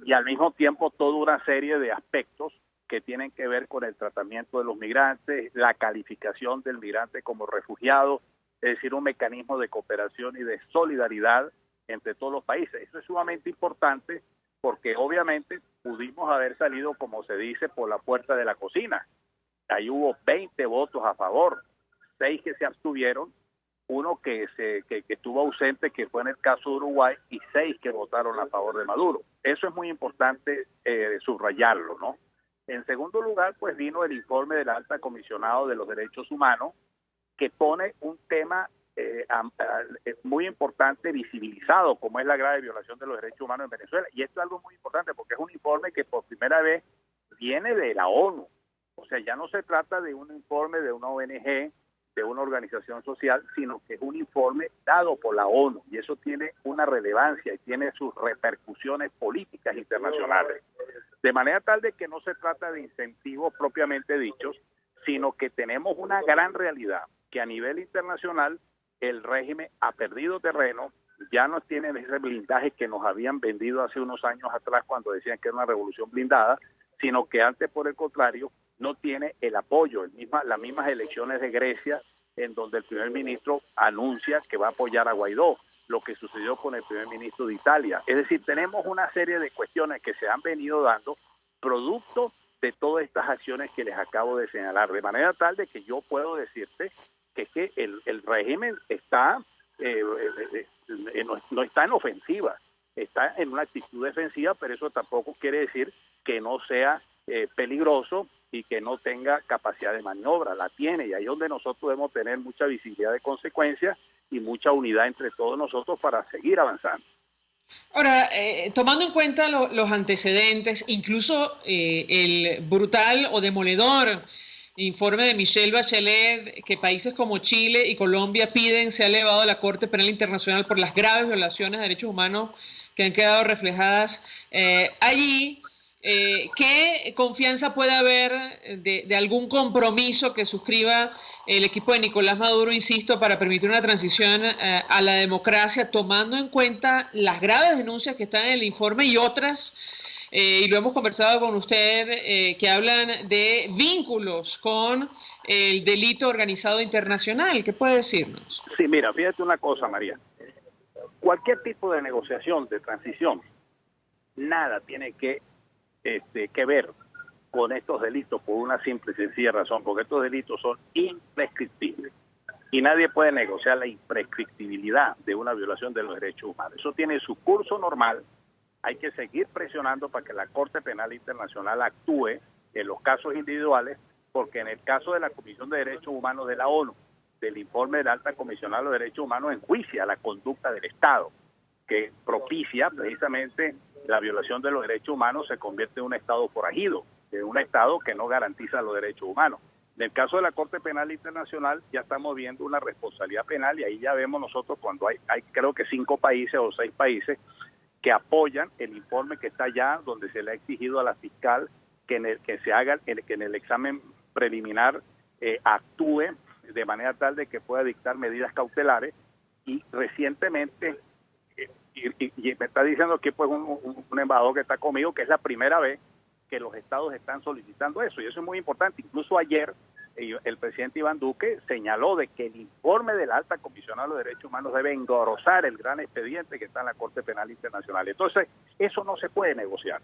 y al mismo tiempo toda una serie de aspectos que tienen que ver con el tratamiento de los migrantes, la calificación del migrante como refugiado, es decir, un mecanismo de cooperación y de solidaridad entre todos los países. Eso es sumamente importante porque obviamente pudimos haber salido, como se dice, por la puerta de la cocina. Ahí hubo 20 votos a favor, 6 que se abstuvieron, uno que estuvo ausente, que fue en el caso de Uruguay, y 6 que votaron a favor de Maduro. Eso es muy importante subrayarlo, ¿no? En segundo lugar, pues vino el informe del Alta Comisionado de los Derechos Humanos, que pone un tema muy importante visibilizado, como es la grave violación de los derechos humanos en Venezuela. Y esto es algo muy importante porque es un informe que por primera vez viene de la ONU. O sea, ya no se trata de un informe de una ONG de una organización social, sino que es un informe dado por la ONU, y eso tiene una relevancia y tiene sus repercusiones políticas internacionales. De manera tal de que no se trata de incentivos propiamente dichos, sino que tenemos una gran realidad, que a nivel internacional el régimen ha perdido terreno, ya no tienen ese blindaje que nos habían vendido hace unos años atrás cuando decían que era una revolución blindada, sino que antes, por el contrario, no tiene el apoyo. Las mismas elecciones de Grecia, en donde el primer ministro anuncia que va a apoyar a Guaidó, lo que sucedió con el primer ministro de Italia. Es decir, tenemos una serie de cuestiones que se han venido dando producto de todas estas acciones que les acabo de señalar, de manera tal de que yo puedo decirte que el régimen está no está en ofensiva, está en una actitud defensiva, pero eso tampoco quiere decir que no sea peligroso y que no tenga capacidad de maniobra. La tiene, y ahí es donde nosotros debemos tener mucha visibilidad de consecuencias y mucha unidad entre todos nosotros para seguir avanzando. Ahora, tomando en cuenta los antecedentes, incluso el brutal o demoledor informe de Michelle Bachelet, que países como Chile y Colombia piden sea elevado a la Corte Penal Internacional por las graves violaciones de derechos humanos que han quedado reflejadas allí, ¿qué confianza puede haber de algún compromiso que suscriba el equipo de Nicolás Maduro, insisto, para permitir una transición a la democracia, tomando en cuenta las graves denuncias que están en el informe y otras, y lo hemos conversado con usted, que hablan de vínculos con el delito organizado internacional? ¿Qué puede decirnos? Sí, mira, fíjate una cosa, María. Cualquier tipo de negociación, de transición, nada tiene que ver con estos delitos por una simple y sencilla razón, porque estos delitos son imprescriptibles y nadie puede negociar la imprescriptibilidad de una violación de los derechos humanos. Eso tiene su curso normal. Hay que seguir presionando para que la Corte Penal Internacional actúe en los casos individuales, porque en el caso de la Comisión de Derechos Humanos de la ONU, del informe de la Alta Comisionada de los Derechos Humanos, enjuicia la conducta del Estado, que propicia precisamente la violación de los derechos humanos, se convierte en un Estado forajido, en un Estado que no garantiza los derechos humanos. En el caso de la Corte Penal Internacional ya estamos viendo una responsabilidad penal, y ahí ya vemos nosotros cuando hay creo que 5 países o 6 países que apoyan el informe que está allá, donde se le ha exigido a la fiscal que en el examen preliminar actúe de manera tal de que pueda dictar medidas cautelares. Y recientemente, y me está diciendo que pues un embajador que está conmigo, que es la primera vez que los estados están solicitando eso, y eso es muy importante. Incluso ayer el presidente Iván Duque señaló de que el informe de la Alta Comisionada de los Derechos Humanos debe engrosar el gran expediente que está en la Corte Penal Internacional. Entonces, eso no se puede negociar.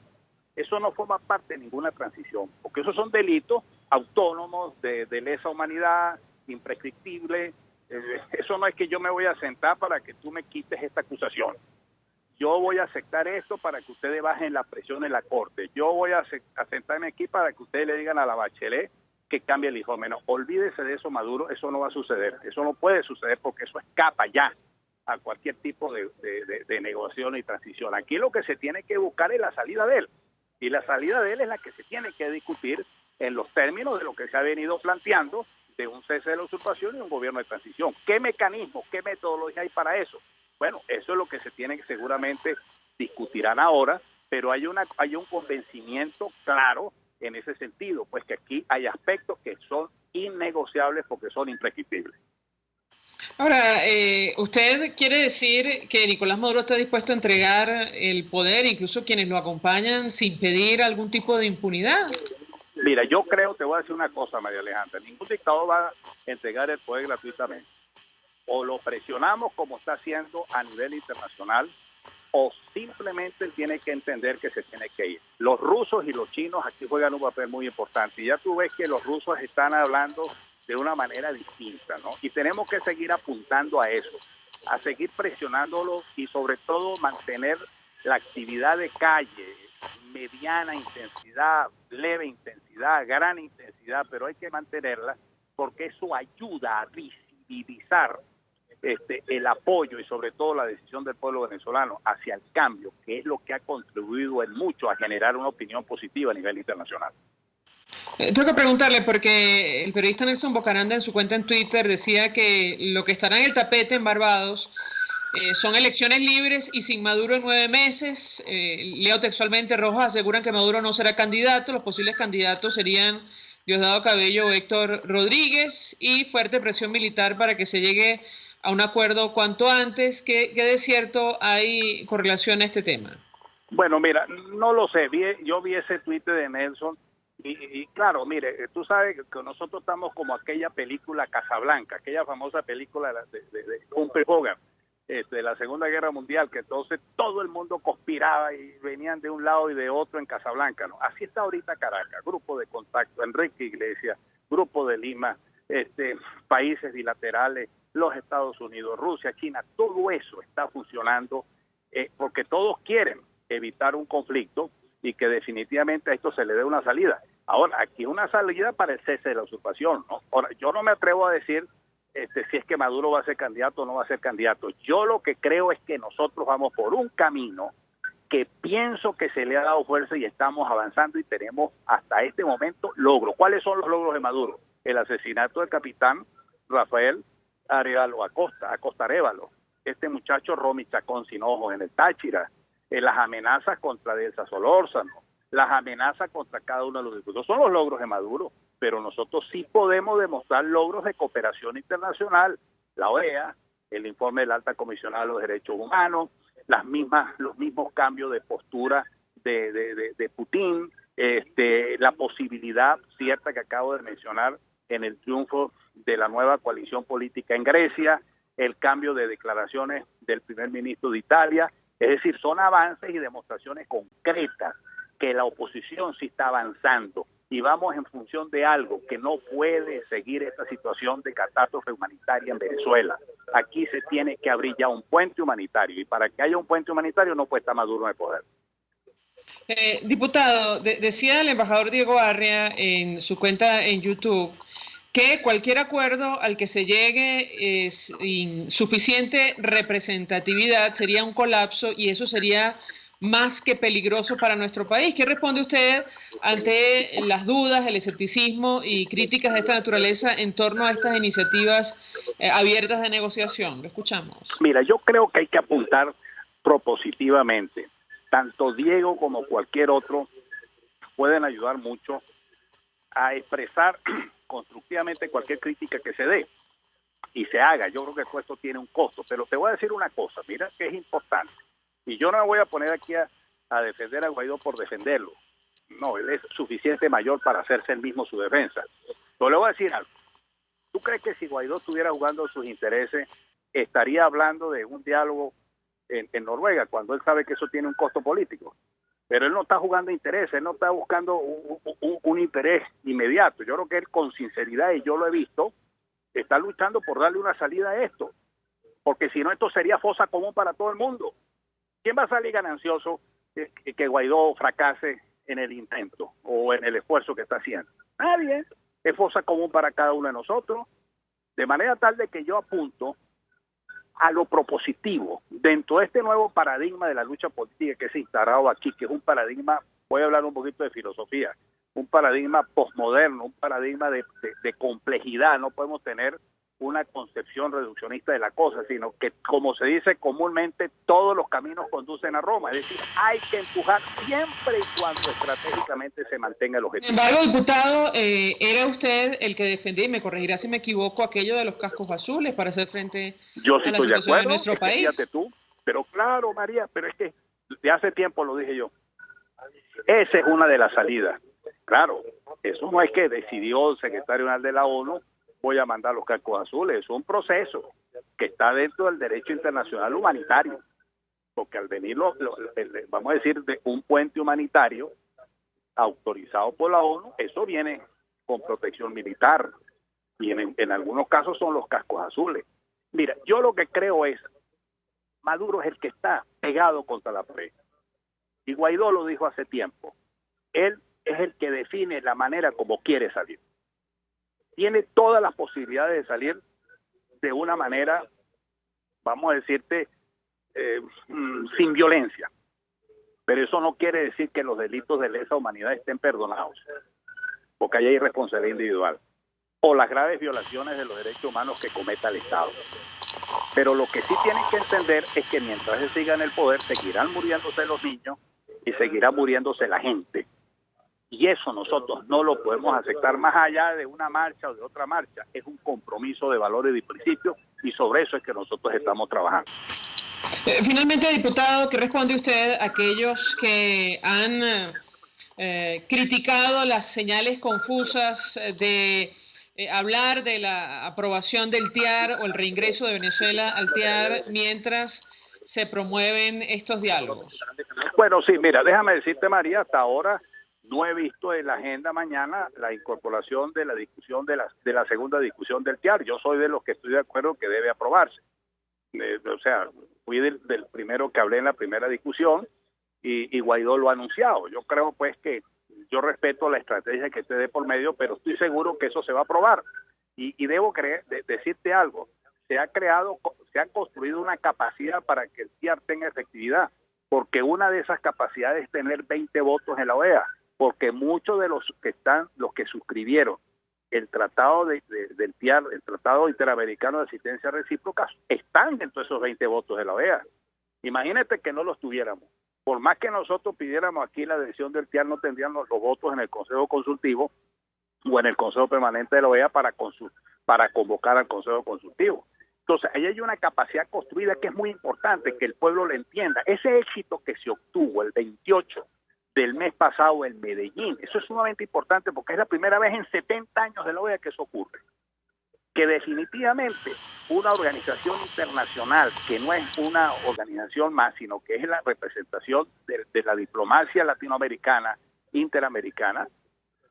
Eso no forma parte de ninguna transición, porque esos son delitos autónomos de lesa humanidad, imprescriptibles. Eso no es que yo me voy a sentar para que tú me quites esta acusación. Yo voy a aceptar esto para que ustedes bajen la presión en la Corte. Yo voy a sentarme aquí para que ustedes le digan a la Bachelet que cambie el informe. No, olvídese de eso, Maduro, eso no va a suceder. Eso no puede suceder porque eso escapa ya a cualquier tipo de negociación y transición. Aquí lo que se tiene que buscar es la salida de él. Y la salida de él es la que se tiene que discutir en los términos de lo que se ha venido planteando, de un cese de la usurpación y un gobierno de transición. ¿Qué mecanismo, qué metodología hay para eso? Bueno, eso es lo que se tiene que seguramente discutirán ahora, pero hay un convencimiento claro en ese sentido, pues que aquí hay aspectos que son innegociables porque son imprescriptibles. Ahora, ¿usted quiere decir que Nicolás Maduro está dispuesto a entregar el poder, incluso quienes lo acompañan, sin pedir algún tipo de impunidad? Mira, yo creo, te voy a decir una cosa, María Alejandra, ningún dictador va a entregar el poder gratuitamente. O lo presionamos como está haciendo a nivel internacional, o simplemente tiene que entender que se tiene que ir. Los rusos y los chinos aquí juegan un papel muy importante, y ya tú ves que los rusos están hablando de una manera distinta, ¿no? Y tenemos que seguir apuntando a eso, a seguir presionándolos y sobre todo mantener la actividad de calle, mediana intensidad, leve intensidad, gran intensidad, pero hay que mantenerla porque eso ayuda a visibilizar el apoyo y sobre todo la decisión del pueblo venezolano hacia el cambio, que es lo que ha contribuido en mucho a generar una opinión positiva a nivel internacional. Tengo que preguntarle porque el periodista Nelson Bocaranda en su cuenta en Twitter decía que lo que estará en el tapete en Barbados son elecciones libres y sin Maduro en 9 meses. Leo textualmente, Rojas aseguran que Maduro no será candidato. Los posibles candidatos serían Diosdado Cabello o Héctor Rodríguez, y fuerte presión militar para que se llegue a un acuerdo cuanto antes. ¿Qué de cierto hay con relación a este tema? Bueno, mira, no lo sé. Yo vi ese tuit de Nelson y claro, mire, tú sabes que nosotros estamos como aquella película Casablanca, aquella famosa película de Humphrey Bogart, de la Segunda Guerra Mundial, que entonces todo el mundo conspiraba y venían de un lado y de otro en Casablanca, ¿no? Así está ahorita Caracas, grupo de contacto, Enrique Iglesias, grupo de Lima, países bilaterales, los Estados Unidos, Rusia, China, todo eso está funcionando porque todos quieren evitar un conflicto y que definitivamente a esto se le dé una salida. Ahora, aquí una salida para el cese de la usurpación, ¿no? Ahora, yo no me atrevo a decir si es que Maduro va a ser candidato o no va a ser candidato. Yo lo que creo es que nosotros vamos por un camino que pienso que se le ha dado fuerza y estamos avanzando y tenemos hasta este momento logros. ¿Cuáles son los logros de Maduro? El asesinato del capitán Rafael Arevalo Acosta Arevalo, este muchacho Romy Chacón sin ojos en el Táchira, las amenazas contra Delsa Solórzano, las amenazas contra cada uno de los diputados. Son los logros de Maduro, pero nosotros sí podemos demostrar logros de cooperación internacional. La OEA, el informe de la Alta Comisionada de los Derechos Humanos, los mismos cambios de postura de Putin, la posibilidad cierta que acabo de mencionar en el triunfo de la nueva coalición política en Grecia, el cambio de declaraciones del primer ministro de Italia. Es decir, son avances y demostraciones concretas que la oposición sí está avanzando y vamos en función de algo que no puede seguir esta situación de catástrofe humanitaria en Venezuela. Aquí se tiene que abrir ya un puente humanitario y para que haya un puente humanitario no puede estar Maduro en el poder. Diputado, decía el embajador Diego Arria en su cuenta en YouTube que cualquier acuerdo al que se llegue sin suficiente representatividad sería un colapso y eso sería más que peligroso para nuestro país. ¿Qué responde usted ante las dudas, el escepticismo y críticas de esta naturaleza en torno a estas iniciativas abiertas de negociación? Lo escuchamos. Mira, yo creo que hay que apuntar propositivamente. Tanto Diego como cualquier otro pueden ayudar mucho a expresar constructivamente cualquier crítica que se dé y se haga. Yo creo que todo esto tiene un costo, pero te voy a decir una cosa, mira que es importante, y yo no me voy a poner aquí a defender a Guaidó por defenderlo, no, él es suficiente mayor para hacerse él mismo su defensa. Pero le voy a decir algo, ¿tú crees que si Guaidó estuviera jugando sus intereses, estaría hablando de un diálogo en Noruega, cuando él sabe que eso tiene un costo político? Pero él no está jugando intereses, él no está buscando un interés inmediato. Yo creo que él con sinceridad, y yo lo he visto, está luchando por darle una salida a esto, porque si no esto sería fosa común para todo el mundo. ¿Quién va a salir ganancioso que Guaidó fracase en el intento o en el esfuerzo que está haciendo? Nadie. Es fosa común para cada uno de nosotros, de manera tal de que yo apunto a lo propositivo dentro de este nuevo paradigma de la lucha política que se ha instalado aquí, que es un paradigma, voy a hablar un poquito de filosofía, un paradigma posmoderno, un paradigma de complejidad. No podemos tener una concepción reduccionista de la cosa, sino que, como se dice comúnmente, todos los caminos conducen a Roma. Es decir, hay que empujar siempre y cuando estratégicamente se mantenga el objetivo. Sin embargo, diputado, era usted el que defendía, y me corregirá si me equivoco, aquello de los cascos azules para hacer frente Yo sí a la estoy de situación acuerdo, de nuestro país. Fíjate tú, pero claro, María, pero es que de hace tiempo lo dije yo. Esa es una de las salidas. Claro, eso no es que decidió el secretario general de la ONU, voy a mandar los cascos azules. Es un proceso que está dentro del derecho internacional humanitario, porque al venir, vamos a decir, de un puente humanitario autorizado por la ONU, eso viene con protección militar, y en algunos casos son los cascos azules. Mira, yo lo que creo es, Maduro es el que está pegado contra la pared, y Guaidó lo dijo hace tiempo, él es el que define la manera como quiere salir. Tiene todas las posibilidades de salir de una manera, vamos a decirte, sin violencia. Pero eso no quiere decir que los delitos de lesa humanidad estén perdonados. porque ahí hay responsabilidad individual, o las graves violaciones de los derechos humanos que cometa el Estado. Pero lo que sí tienen que entender es que mientras se siga en el poder, seguirán muriéndose los niños y seguirá muriéndose la gente. Y eso nosotros no lo podemos aceptar más allá de una marcha o de otra marcha. Es un compromiso de valores y principios, y sobre eso es que nosotros estamos trabajando. Finalmente, diputado, ¿qué responde usted a aquellos que han criticado las señales confusas de hablar de la aprobación del TIAR o el reingreso de Venezuela al TIAR mientras se promueven estos diálogos? Bueno, sí, mira, déjame decirte, María, hasta ahora no he visto en la agenda mañana la incorporación de la discusión de la segunda discusión del TIAR. Yo soy de los que estoy de acuerdo que debe aprobarse. O sea, fui del primero que hablé en la primera discusión y Guaidó lo ha anunciado. Yo creo pues que yo respeto la estrategia que esté de por medio, pero estoy seguro que eso se va a aprobar. Y debo decirte algo, se ha construido una capacidad para que el TIAR tenga efectividad, porque una de esas capacidades es tener 20 votos en la OEA, porque muchos de los que suscribieron el tratado del TIAR, el Tratado Interamericano de Asistencia Recíproca, están dentro de esos 20 votos de la OEA. Imagínate que no los tuviéramos. Por más que nosotros pidiéramos aquí la adhesión del TIAR, no tendríamos los votos en el Consejo Consultivo o en el Consejo Permanente de la OEA para convocar al Consejo Consultivo. Entonces, ahí hay una capacidad construida que es muy importante, que el pueblo lo entienda. Ese éxito que se obtuvo el 28 del mes pasado en Medellín, eso es sumamente importante porque es la primera vez en 70 años de la OEA que eso ocurre. Que definitivamente una organización internacional, que no es una organización más, sino que es la representación de la diplomacia latinoamericana, interamericana,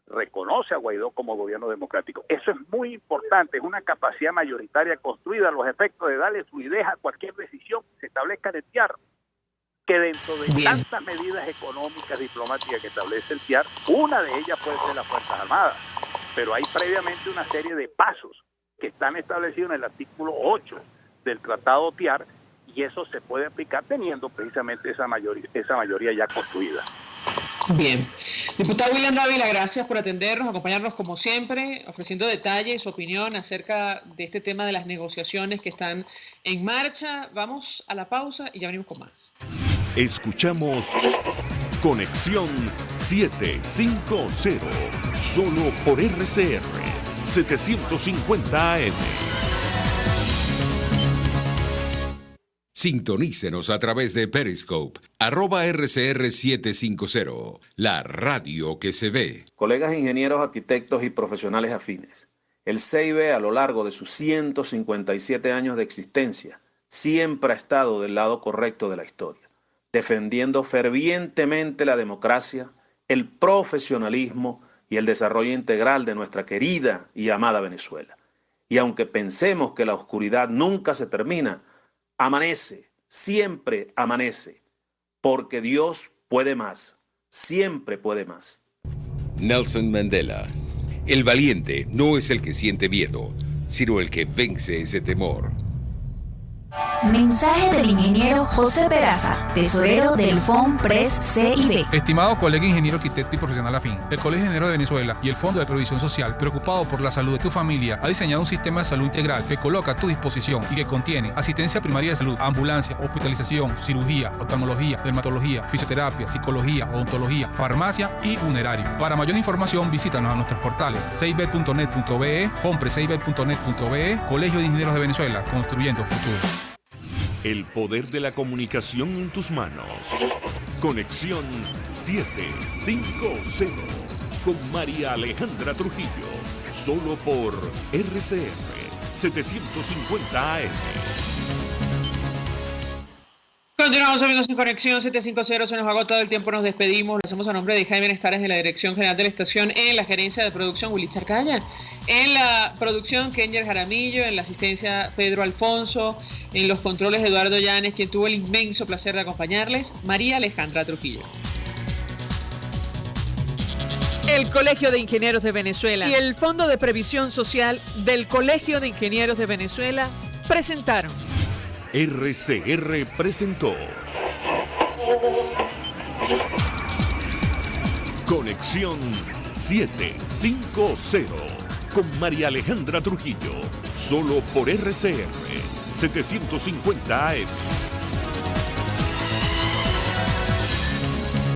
reconoce a Guaidó como gobierno democrático. Eso es muy importante, es una capacidad mayoritaria construida a los efectos de darle fluidez a cualquier decisión que se establezca en el TIAR, que dentro de tantas medidas económicas, diplomáticas que establece el TIAR, una de ellas puede ser las Fuerzas Armadas, pero hay previamente una serie de pasos que están establecidos en el artículo 8 del Tratado TIAR, y eso se puede aplicar teniendo precisamente esa mayoría ya construida. Bien. Diputado William Dávila, gracias por atendernos, acompañarnos como siempre, ofreciendo detalles, su opinión acerca de este tema de las negociaciones que están en marcha. Vamos a la pausa y ya venimos con más. Escuchamos Conexión 750, solo por RCR 750 AM. Sintonícenos a través de Periscope, @RCR750, la radio que se ve. Colegas ingenieros, arquitectos y profesionales afines, el CIB a lo largo de sus 157 años de existencia siempre ha estado del lado correcto de la historia, defendiendo fervientemente la democracia, el profesionalismo y el desarrollo integral de nuestra querida y amada Venezuela. Y aunque pensemos que la oscuridad nunca se termina, amanece, siempre amanece, porque Dios puede más, siempre puede más. Nelson Mandela. El valiente no es el que siente miedo, sino el que vence ese temor. Mensaje del ingeniero José Peraza, tesorero del FONPRES CIB. Estimado colega ingeniero, arquitecto y profesional afín, el Colegio de Ingenieros de Venezuela y el Fondo de Previsión Social, preocupado por la salud de tu familia, ha diseñado un sistema de salud integral que coloca a tu disposición y que contiene asistencia primaria de salud, ambulancia, hospitalización, cirugía, oftalmología, dermatología, fisioterapia, psicología, odontología, farmacia y funerario. Para mayor información, visítanos a nuestros portales cib.net.be, fonprescib.net.be, Colegio de Ingenieros de Venezuela, construyendo futuro. El poder de la comunicación en tus manos. Conexión 750 con María Alejandra Trujillo. Solo por RCR 750 AM. Continuamos amigos en Conexión 750, se nos ha agotado el tiempo, nos despedimos, lo hacemos a nombre de Jaime Nestares de la Dirección General de la Estación, en la gerencia de producción Willy Charcaya, en la producción Kenyer Jaramillo, en la asistencia Pedro Alfonso, en los controles Eduardo Llanes, quien tuvo el inmenso placer de acompañarles, María Alejandra Trujillo. El Colegio de Ingenieros de Venezuela y el Fondo de Previsión Social del Colegio de Ingenieros de Venezuela presentaron. RCR presentó Conexión con María Alejandra Trujillo, solo por RCR 750 AM.